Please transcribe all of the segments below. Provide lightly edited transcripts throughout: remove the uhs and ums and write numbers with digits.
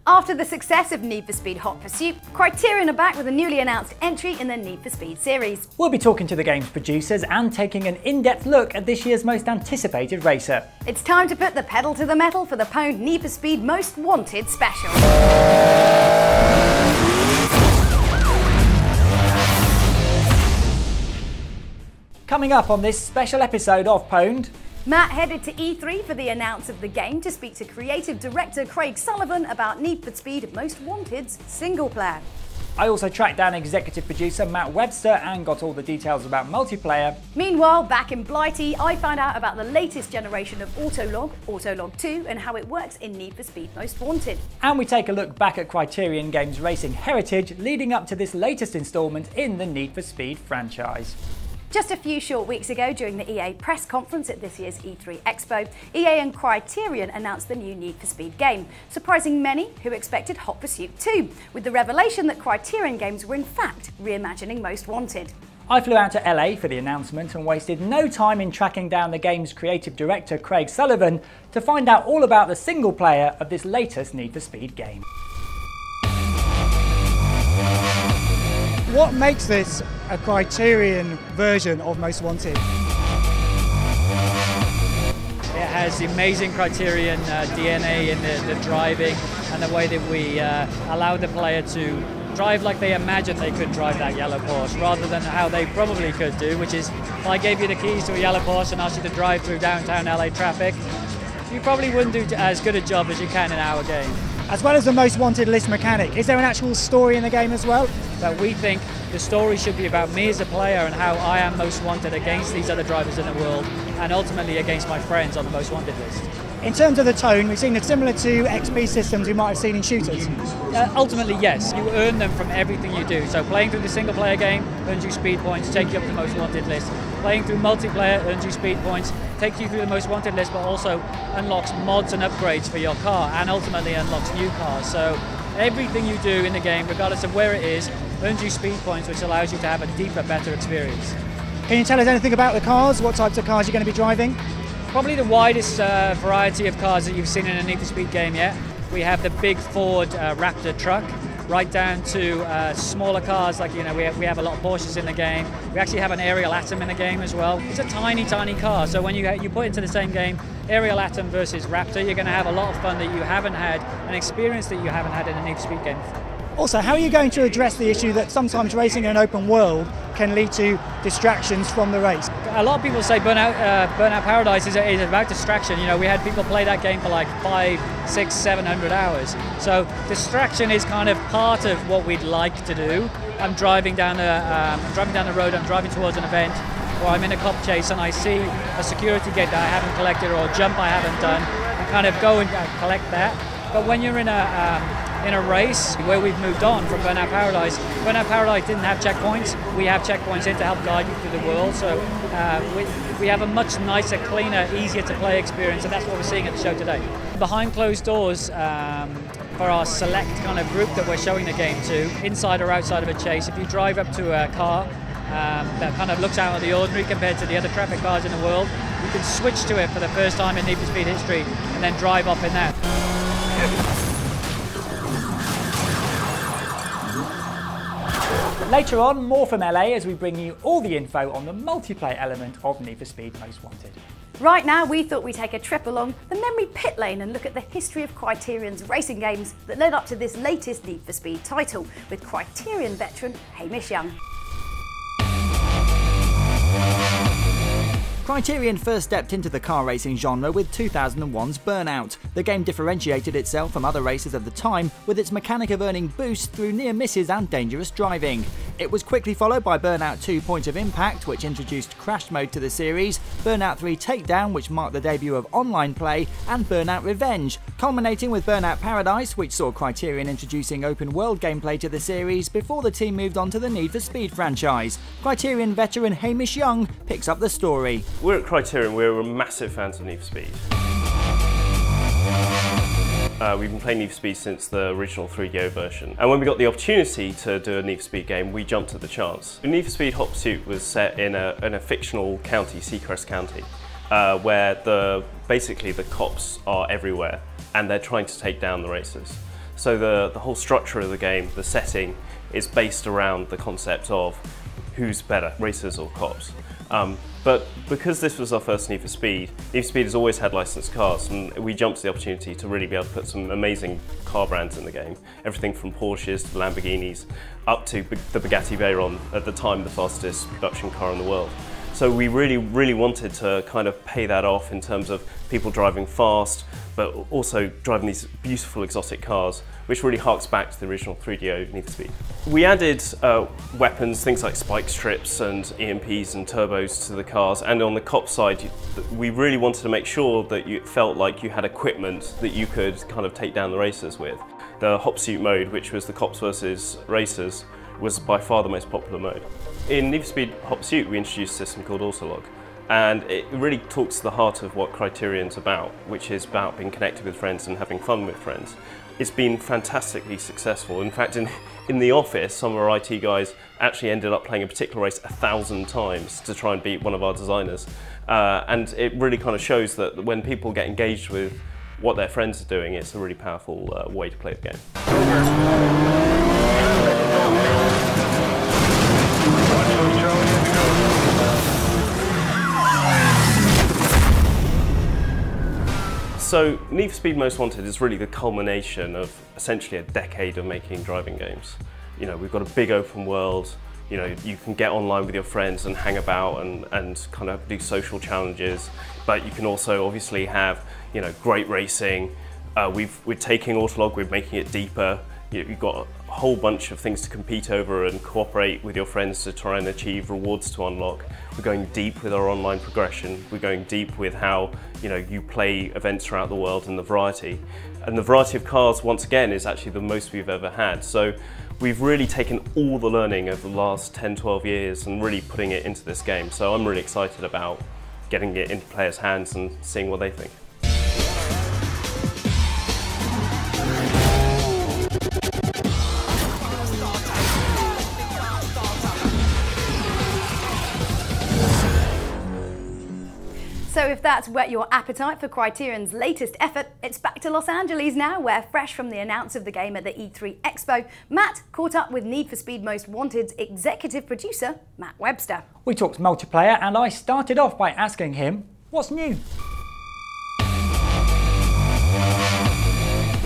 After the success of Need for Speed Hot Pursuit, Criterion are back with a newly announced entry in the Need for Speed series. We'll be talking to the game's producers and taking an in-depth look at this year's most anticipated racer. It's time to put the pedal to the metal for the PWNED Need for Speed Most Wanted special. Coming up on this special episode of PWNED, Matt headed to E3 for the announce of the game to speak to creative director Craig Sullivan about Need for Speed Most Wanted's single player. I also tracked down executive producer Matt Webster and got all the details about multiplayer. Meanwhile, back in Blighty, I found out about the latest generation of Autolog, Autolog 2, and how it works in Need for Speed Most Wanted. And we take a look back at Criterion Games' racing heritage leading up to this latest instalment in the Need for Speed franchise. Just a few short weeks ago, during the EA press conference at this year's E3 Expo, EA and Criterion announced the new Need for Speed game, surprising many who expected Hot Pursuit 2, with the revelation that Criterion Games were in fact reimagining Most Wanted. I flew out to LA for the announcement and wasted no time in tracking down the game's creative director Craig Sullivan to find out all about the single player of this latest Need for Speed game. What makes this a Criterion version of Most Wanted? It has the amazing Criterion DNA in the driving and the way that we allow the player to drive like they imagine they could drive that yellow Porsche, rather than how they probably could do, which is if I gave you the keys to a yellow Porsche and asked you to drive through downtown LA traffic, you probably wouldn't do as good a job as you can in our game. As well as the Most Wanted list mechanic, is there an actual story in the game as well? But we think the story should be about me as a player and how I am most wanted against these other drivers in the world, and ultimately against my friends on the most wanted list. In terms of the tone, we've seen it similar to XP systems we might have seen in shooters. Ultimately, yes. You earn them from everything you do. So playing through the single player game earns you speed points, take you up the most wanted list. Playing through multiplayer earns you speed points, takes you through the most wanted list, but also unlocks mods and upgrades for your car, and ultimately unlocks new cars. So everything you do in the game, regardless of where it is, earns you speed points, which allows you to have a deeper, better experience. Can you tell us anything about the cars? What types of cars you're going to be driving? Probably the widest variety of cars that you've seen in a Need for Speed game yet. We have the big Ford Raptor truck, right down to smaller cars, like, you know, we have a lot of Porsches in the game. We actually have an Aerial Atom in the game as well. It's a tiny, tiny car, so when you put into the same game Aerial Atom versus Raptor, you're going to have a lot of fun that you haven't had, an experience that you haven't had in a Need for Speed game. Also, how are you going to address the issue that sometimes racing in an open world can lead to distractions from the race? A lot of people say Burnout Paradise is about distraction. You know, we had people play that game for like 500, 600, 700 hours. So distraction is kind of part of what we'd like to do. I'm driving down the road, I'm driving towards an event, or I'm in a cop chase and I see a security gate that I haven't collected or a jump I haven't done, and kind of go and collect that. But when you're in a race where we've moved on from Burnout Paradise didn't have checkpoints. We have checkpoints in to help guide you through the world, so we have a much nicer, cleaner, easier to play experience, and that's what we're seeing at the show today. Behind closed doors, for our select kind of group that we're showing the game to, inside or outside of a chase, if you drive up to a car that kind of looks out of the ordinary compared to the other traffic cars in the world, you can switch to it for the first time in Need for Speed history and then drive off in that. Later on, more from LA as we bring you all the info on the multiplayer element of Need for Speed Most Wanted. Right now, we thought we'd take a trip along the memory pit lane and look at the history of Criterion's racing games that led up to this latest Need for Speed title, with Criterion veteran Hamish Young. Criterion first stepped into the car racing genre with 2001's Burnout. The game differentiated itself from other races of the time with its mechanic of earning boosts through near misses and dangerous driving. It was quickly followed by Burnout 2 Point of Impact, which introduced crash mode to the series, Burnout 3 Takedown, which marked the debut of online play, and Burnout Revenge, culminating with Burnout Paradise, which saw Criterion introducing open world gameplay to the series before the team moved on to the Need for Speed franchise. Criterion veteran Hamish Young picks up the story. We're at Criterion, we're massive fans of Need for Speed. We've been playing Need for Speed since the original 3DO version, and when we got the opportunity to do a Need for Speed game, we jumped at the chance. Need for Speed Hot Pursuit was set in a fictional county, Seacrest County, where basically the cops are everywhere and they're trying to take down the racers. So the whole structure of the game, the setting, is based around the concept of who's better, racers or cops. But because this was our first Need for Speed, Need for Speed has always had licensed cars, and we jumped to the opportunity to really be able to put some amazing car brands in the game. Everything from Porsches to Lamborghinis, up to the Bugatti Veyron, at the time the fastest production car in the world. So we really wanted to kind of pay that off in terms of people driving fast, but also driving these beautiful exotic cars, which really harks back to the original 3DO Need for Speed. We added weapons, things like spike strips and EMPs and turbos to the cars, and on the cop side, we really wanted to make sure that you felt like you had equipment that you could kind of take down the racers with. The Hot Pursuit mode, which was the cops versus racers, was by far the most popular mode. In Need for Speed Hot Pursuit, we introduced a system called Autolog, and it really talks to the heart of what Criterion's about, which is about being connected with friends and having fun with friends. It's been fantastically successful. In fact, in the office, some of our IT guys actually ended up playing a particular race 1,000 times to try and beat one of our designers. And it really kind of shows that when people get engaged with what their friends are doing, it's a really powerful way to play the game. So Need for Speed Most Wanted is really the culmination of essentially a decade of making driving games. You know, we've got a big open world, you know, you can get online with your friends and hang about and kind of do social challenges, but you can also obviously have, you know, great racing. We're taking Autolog, we're making it deeper. You've got a whole bunch of things to compete over and cooperate with your friends to try and achieve rewards to unlock. We're going deep with our online progression. We're going deep with how, you know, you play events throughout the world and the variety. And the variety of cars, once again, is actually the most we've ever had. So we've really taken all the learning of the last 10, 12 years and really putting it into this game. So I'm really excited about getting it into players' hands and seeing what they think. So if that's whet your appetite for Criterion's latest effort, it's back to Los Angeles now, where fresh from the announce of the game at the E3 Expo, Matt caught up with Need for Speed Most Wanted's executive producer, Matt Webster. We talked multiplayer, and I started off by asking him, what's new?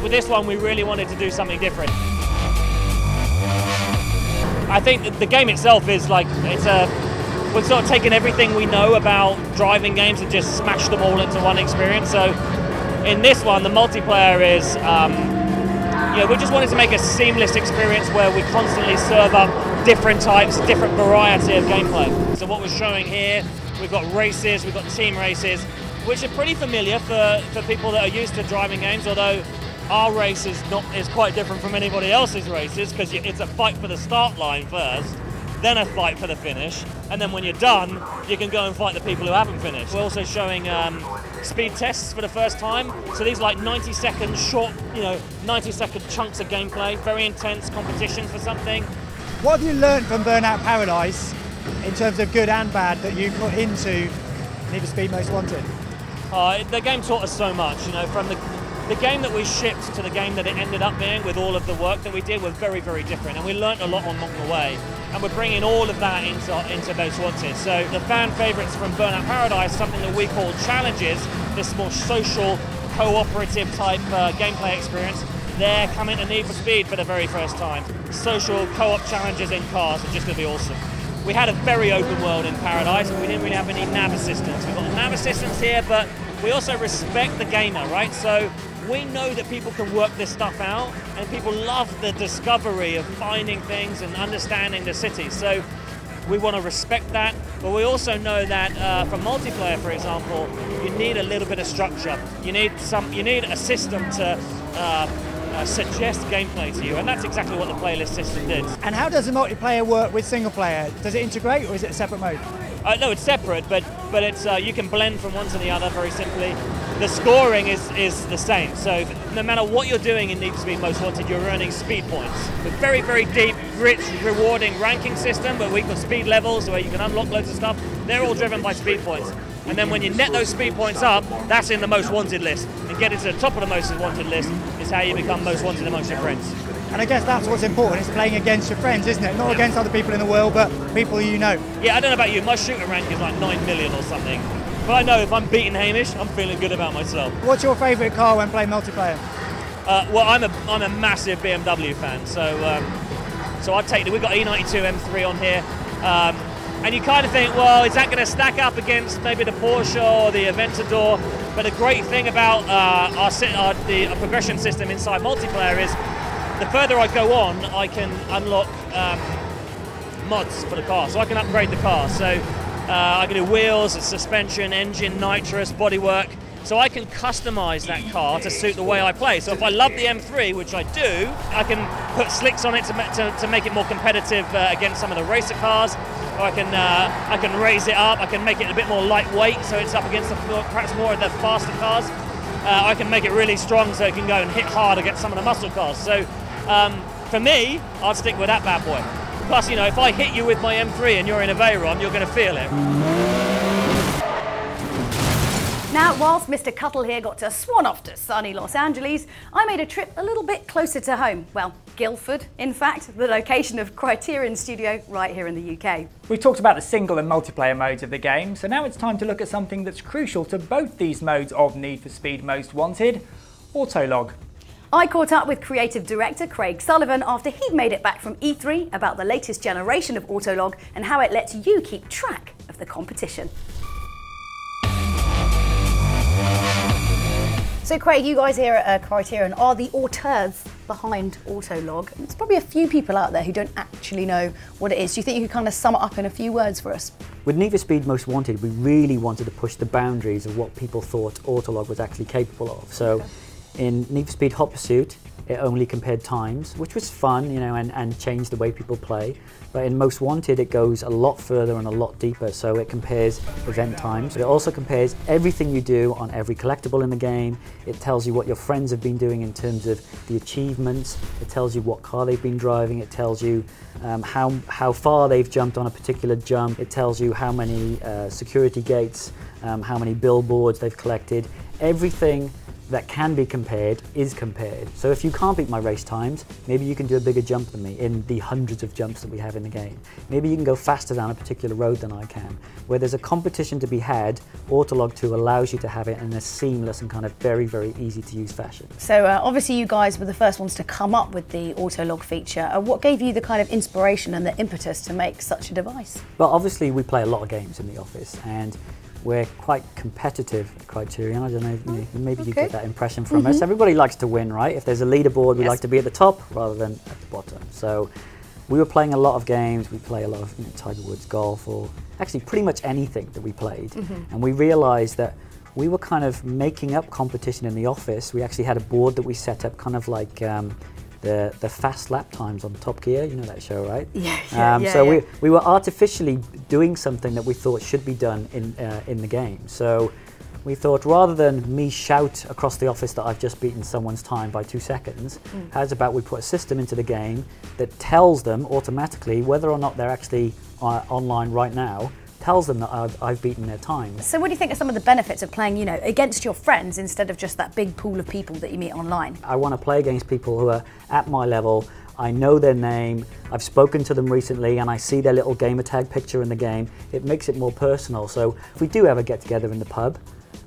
With this one, we really wanted to do something different. I think that the game itself is like, we've sort of taken everything we know about driving games and just smashed them all into one experience. So in this one, the multiplayer is, we just wanted to make a seamless experience where we constantly serve up different types, different variety of gameplay. So what we're showing here, we've got races, we've got team races, which are pretty familiar for people that are used to driving games, although our race is quite different from anybody else's races, because it's a fight for the start line first, then a fight for the finish, and then when you're done, you can go and fight the people who haven't finished. We're also showing speed tests for the first time. So these are like 90-second short, 90-second chunks of gameplay, very intense competition for something. What have you learned from Burnout Paradise in terms of good and bad that you put into Need for Speed Most Wanted? The game taught us so much, from the game that we shipped to the game that it ended up being, with all of the work that we did, were very, very different, and we learnt a lot along the way. And we're bringing all of that into Most Wanted. So the fan favourites from Burnout Paradise, something that we call challenges, this more social, cooperative type gameplay experience, they're coming to Need for Speed for the very first time. Social co-op challenges in cars are just going to be awesome. We had a very open world in Paradise, but we didn't really have any nav assistance. We've got nav assistance here, but we also respect the gamer, right? So we know that people can work this stuff out, and people love the discovery of finding things and understanding the city. So we want to respect that, but we also know that for multiplayer, for example, you need a little bit of structure. You need a system to suggest gameplay to you, and that's exactly what the playlist system did. And how does the multiplayer work with single player? Does it integrate, or is it a separate mode? No, it's separate, but it's you can blend from one to the other very simply. The scoring is the same, so no matter what you're doing in Need for Speed Most Wanted, you're earning speed points. A very, very deep, rich, rewarding ranking system where we've got speed levels where you can unlock loads of stuff. They're all driven by speed points. And then when you net those speed points up, that's in the Most Wanted list. And getting to the top of the Most Wanted list is It's how you become most wanted amongst your friends. And I guess that's what's important, is playing against your friends, isn't it? Not against other people in the world, but people you know. Yeah, I don't know about you, my shooter rank is like 9 million or something. But I know if I'm beating Hamish, I'm feeling good about myself. What's your favourite car when playing multiplayer? Well, I'm a massive BMW fan, so I'd take we've got E92 M3 on here. And you kind of think, well, is that going to stack up against maybe the Porsche or the Aventador? But the great thing about the progression system inside multiplayer is the further I go on, I can unlock mods for the car, so I can upgrade the car. So I can do wheels, suspension, engine, nitrous, bodywork. So I can customize that car to suit the way I play. So if I love the M3, which I do, I can put slicks on it to make it more competitive against some of the racer cars. Or I can raise it up. I can make it a bit more lightweight, so it's up against perhaps more of the faster cars. I can make it really strong, so it can go and hit hard against some of the muscle cars. So for me, I'd stick with that bad boy. Plus, you know, if I hit you with my M3 and you're in a Veyron, you're going to feel it. Now, whilst Mr. Cuttle here got to swan off to sunny Los Angeles, I made a trip a little bit closer to home. Well, Guildford, in fact, the location of Criterion studio right here in the UK. We've talked about the single and multiplayer modes of the game, so now it's time to look at something that's crucial to both these modes of Need for Speed Most Wanted: Autolog. I caught up with creative director Craig Sullivan after he'd made it back from E3 about the latest generation of Autolog and how it lets you keep track of the competition. So Craig, you guys here at Criterion are the auteurs behind Autolog. There's probably a few people out there who don't actually know what it is. Do you think you could kind of sum it up in a few words for us? With Need for Speed Most Wanted, we really wanted to push the boundaries of what people thought Autolog was actually capable of. So in Need for Speed Hot Pursuit, it only compared times, which was fun, you know, and changed the way people play. But in Most Wanted, it goes a lot further and a lot deeper. So it compares event times. It also compares everything you do on every collectible in the game. It tells you what your friends have been doing in terms of the achievements. It tells you what car they've been driving. It tells you how far they've jumped on a particular jump. It tells you how many security gates, how many billboards they've collected. Everything that can be compared is compared. So if you can't beat my race times, maybe you can do a bigger jump than me in the hundreds of jumps that we have in the game. Maybe you can go faster down a particular road than I can. Where there's a competition to be had, Autolog 2 allows you to have it in a seamless and kind of very, very easy to use fashion. So obviously you guys were the first ones to come up with the Autolog feature. What gave you the kind of inspiration and the impetus to make such a device? Well, obviously we play a lot of games in the office, and we're quite competitive at Criterion. I don't know, maybe you get that impression from us. Everybody likes to win, right? If there's a leaderboard, we like to be at the top rather than at the bottom. So we were playing a lot of games. We play a lot of Tiger Woods golf, or actually pretty much anything that we played. And we realized that we were kind of making up competition in the office. We actually had a board that we set up kind of like the fast lap times on Top Gear, you know that show, right? So we were artificially doing something that we thought should be done in the game. So we thought, rather than me shout across the office that I've just beaten someone's time by 2 seconds, how's about we put a system into the game that tells them automatically whether or not they're actually online right now, tells them that I've beaten their time. So what do you think are some of the benefits of playing, you know, against your friends instead of just that big pool of people that you meet online? I want to play against people who are at my level. I know their name, I've spoken to them recently, and I see their little gamer tag picture in the game. It makes it more personal. So if we do ever get together in the pub,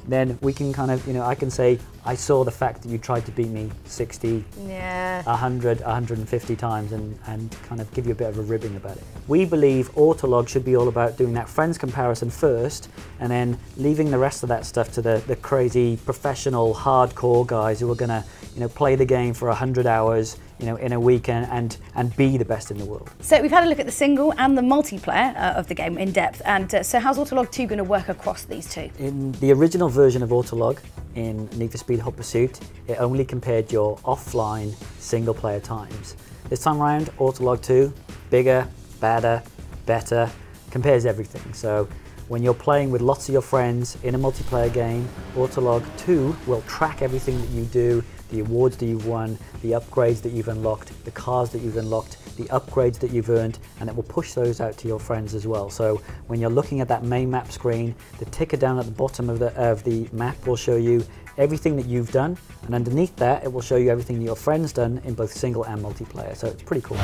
then we can kind of, you know, I can say, I saw the fact that you tried to beat me 60, 100, 150 times, and kind of give you a bit of a ribbing about it. We believe Autolog should be all about doing that friends comparison first, and then leaving the rest of that stuff to the crazy professional hardcore guys who are going to, you know, play the game for 100 hours, you know, in a weekend and be the best in the world. So we've had a look at the single and the multiplayer of the game in depth, and so how's Autolog 2 going to work across these two? In the original version of Autolog, in Need for Speed Hot Pursuit, it only compared your offline single player times. This time around, Autolog 2, bigger, badder, better, compares everything. So when you're playing with lots of your friends in a multiplayer game, Autolog 2 will track everything that you do, the awards that you've won, the upgrades that you've unlocked, the cars that you've unlocked, the upgrades that you've earned, and it will push those out to your friends as well. So when you're looking at that main map screen, the ticker down at the bottom of the map will show you everything that you've done, and underneath that it will show you everything that your friend's done in both single and multiplayer, so it's pretty cool.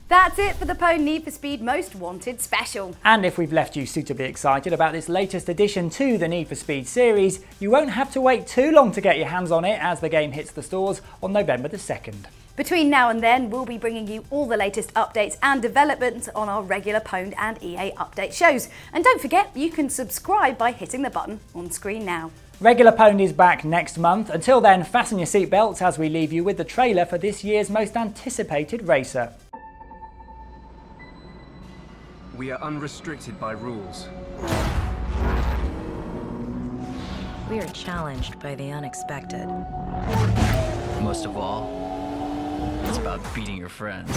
That's it for the PWNED Need for Speed Most Wanted special. And if we've left you suitably excited about this latest addition to the Need for Speed series, you won't have to wait too long to get your hands on it as the game hits the stores on November the 2nd. Between now and then, we'll be bringing you all the latest updates and developments on our regular PWNED and EA update shows. And don't forget, you can subscribe by hitting the button on screen now. Regular PWNED is back next month. Until then, fasten your seatbelts as we leave you with the trailer for this year's most anticipated racer. We are unrestricted by rules. We are challenged by the unexpected. Most of all, it's about beating your friends.